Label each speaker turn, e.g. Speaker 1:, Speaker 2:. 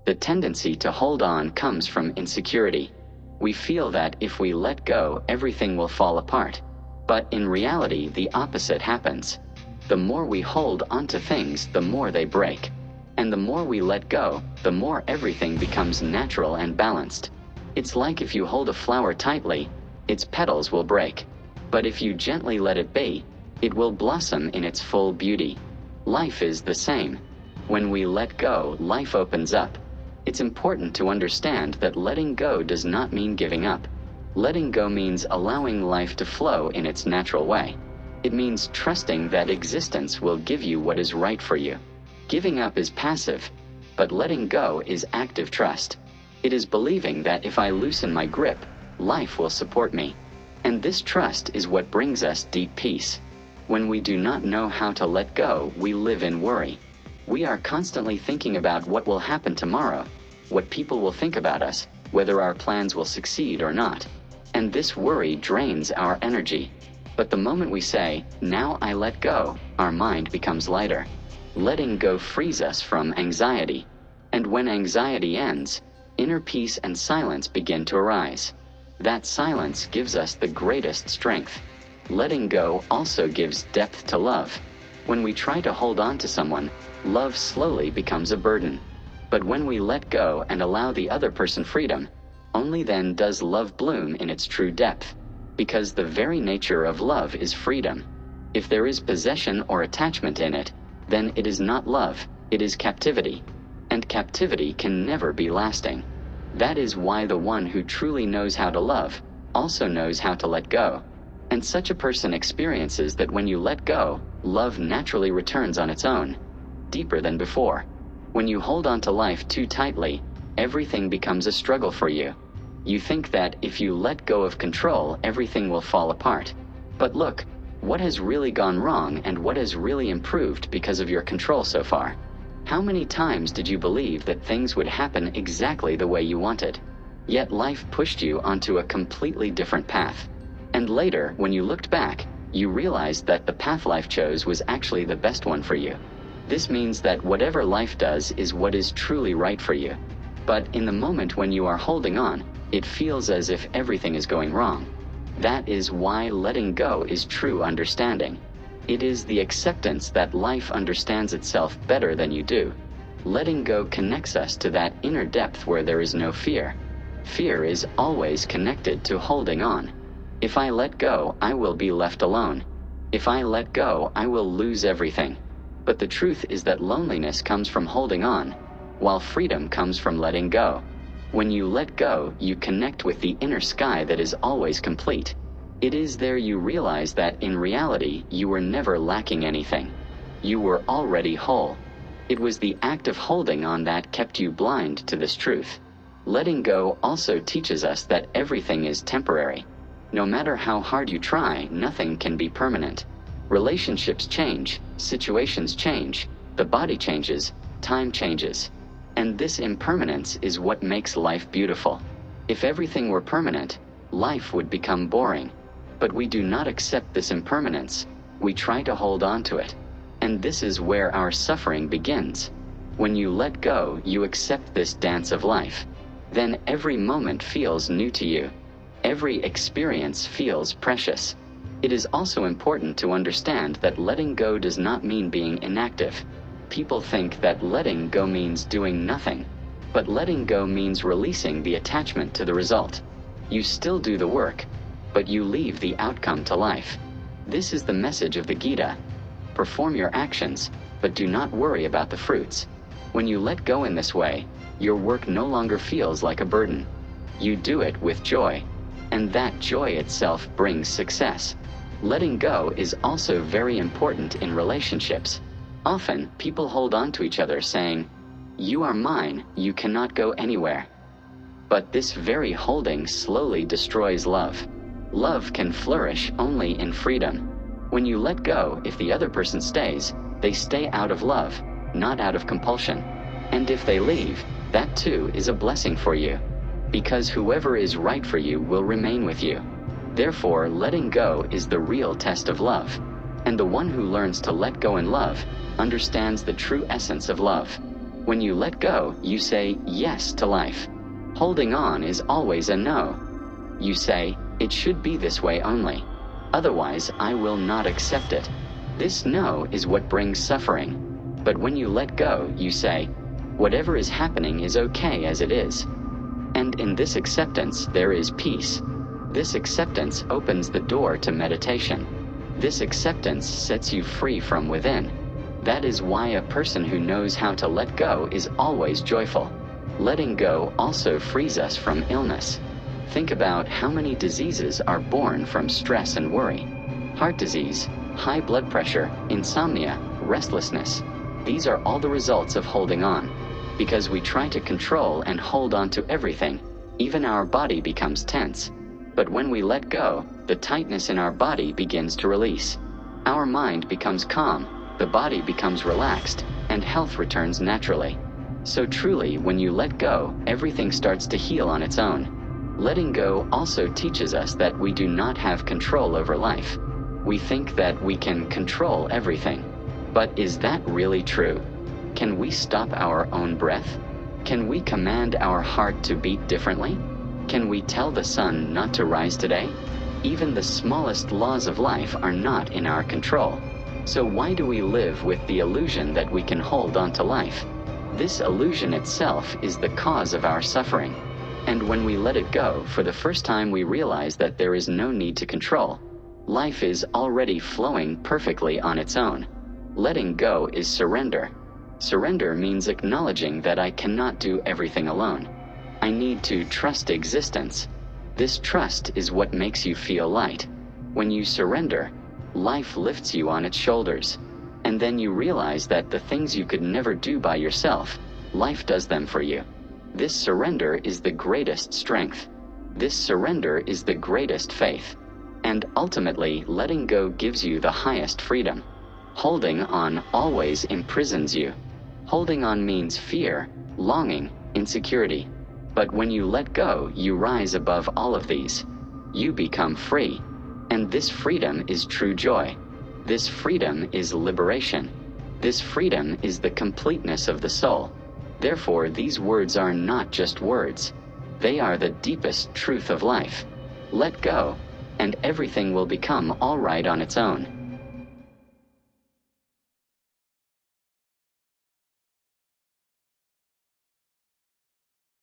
Speaker 1: The tendency to hold on comes from insecurity. We feel that if we let go, everything will fall apart. But in reality, the opposite happens. The more we hold onto things, the more they break. And the more we let go, the more everything becomes natural and balanced. It's like if you hold a flower tightly, its petals will break. But if you gently let it be, it will blossom in its full beauty. Life is the same. When we let go, life opens up. It's important to understand that letting go does not mean giving up. Letting go means allowing life to flow in its natural way. It means trusting that existence will give you what is right for you. Giving up is passive, but letting go is active trust. It is believing that if I loosen my grip, life will support me. And this trust is what brings us deep peace. When we do not know how to let go, we live in worry. We are constantly thinking about what will happen tomorrow, what people will think about us, whether our plans will succeed or not. And this worry drains our energy. But the moment we say, "Now I let go," our mind becomes lighter. Letting go frees us from anxiety. And when anxiety ends, inner peace and silence begin to arise. That silence gives us the greatest strength. Letting go also gives depth to love. When we try to hold on to someone, love slowly becomes a burden. But when we let go and allow the other person freedom, only then does love bloom in its true depth. Because the very nature of love is freedom. If there is possession or attachment in it, then it is not love, it is captivity. And captivity can never be lasting. That is why the one who truly knows how to love also knows how to let go. And such a person experiences that when you let go, love naturally returns on its own, deeper than before. When you hold on to life too tightly, everything becomes a struggle for you. You think that if you let go of control, everything will fall apart. But look, what has really gone wrong and what has really improved because of your control so far? How many times did you believe that things would happen exactly the way you wanted? Yet life pushed you onto a completely different path. And later, when you looked back, you realized that the path life chose was actually the best one for you. This means that whatever life does is what is truly right for you. But in the moment when you are holding on, it feels as if everything is going wrong. That is why letting go is true understanding. It is the acceptance that life understands itself better than you do. Letting go connects us to that inner depth where there is no fear. Fear is always connected to holding on. If I let go, I will be left alone. If I let go, I will lose everything. But the truth is that loneliness comes from holding on, while freedom comes from letting go. When you let go, you connect with the inner sky that is always complete. It is there you realize that in reality, you were never lacking anything. You were already whole. It was the act of holding on that kept you blind to this truth. Letting go also teaches us that everything is temporary. No matter how hard you try, nothing can be permanent. Relationships change, situations change, the body changes, time changes. And this impermanence is what makes life beautiful. If everything were permanent, life would become boring. But we do not accept this impermanence. We try to hold on to it. And this is where our suffering begins. When you let go, you accept this dance of life. Then every moment feels new to you. Every experience feels precious. It is also important to understand that letting go does not mean being inactive. People think that letting go means doing nothing. But letting go means releasing the attachment to the result. You still do the work, but you leave the outcome to life. This is the message of the Gita. Perform your actions, but do not worry about the fruits. When you let go in this way, your work no longer feels like a burden. You do it with joy, and that joy itself brings success. Letting go is also very important in relationships. Often, people hold on to each other saying, "You are mine, you cannot go anywhere." But this very holding slowly destroys love. Love can flourish only in freedom. When you let go, if the other person stays, they stay out of love, not out of compulsion. And if they leave, that too is a blessing for you. Because whoever is right for you will remain with you. Therefore, letting go is the real test of love. And the one who learns to let go in love understands the true essence of love. When you let go, you say yes to life. Holding on is always a no. You say, it should be this way only. Otherwise, I will not accept it. This no is what brings suffering. But when you let go, you say, whatever is happening is okay as it is. And in this acceptance, there is peace. This acceptance opens the door to meditation. This acceptance sets you free from within. That is why a person who knows how to let go is always joyful. Letting go also frees us from illness. Think about how many diseases are born from stress and worry. Heart disease, high blood pressure, insomnia, restlessness. These are all the results of holding on. Because we try to control and hold on to everything, even our body becomes tense. But when we let go, the tightness in our body begins to release. Our mind becomes calm, the body becomes relaxed, and health returns naturally. So truly, when you let go, everything starts to heal on its own. Letting go also teaches us that we do not have control over life. We think that we can control everything. But is that really true? Can we stop our own breath? Can we command our heart to beat differently? Can we tell the sun not to rise today? Even the smallest laws of life are not in our control. So why do we live with the illusion that we can hold on to life? This illusion itself is the cause of our suffering. And when we let it go, for the first time we realize that there is no need to control. Life is already flowing perfectly on its own. Letting go is surrender. Surrender means acknowledging that I cannot do everything alone. I need to trust existence. This trust is what makes you feel light. When you surrender, life lifts you on its shoulders. And then you realize that the things you could never do by yourself, life does them for you. This surrender is the greatest strength. This surrender is the greatest faith. And ultimately, letting go gives you the highest freedom. Holding on always imprisons you. Holding on means fear, longing, insecurity. But when you let go, you rise above all of these. You become free. And this freedom is true joy. This freedom is liberation. This freedom is the completeness of the soul. Therefore, these words are not just words. They are the deepest truth of life. Let go, and everything will become all right on its own.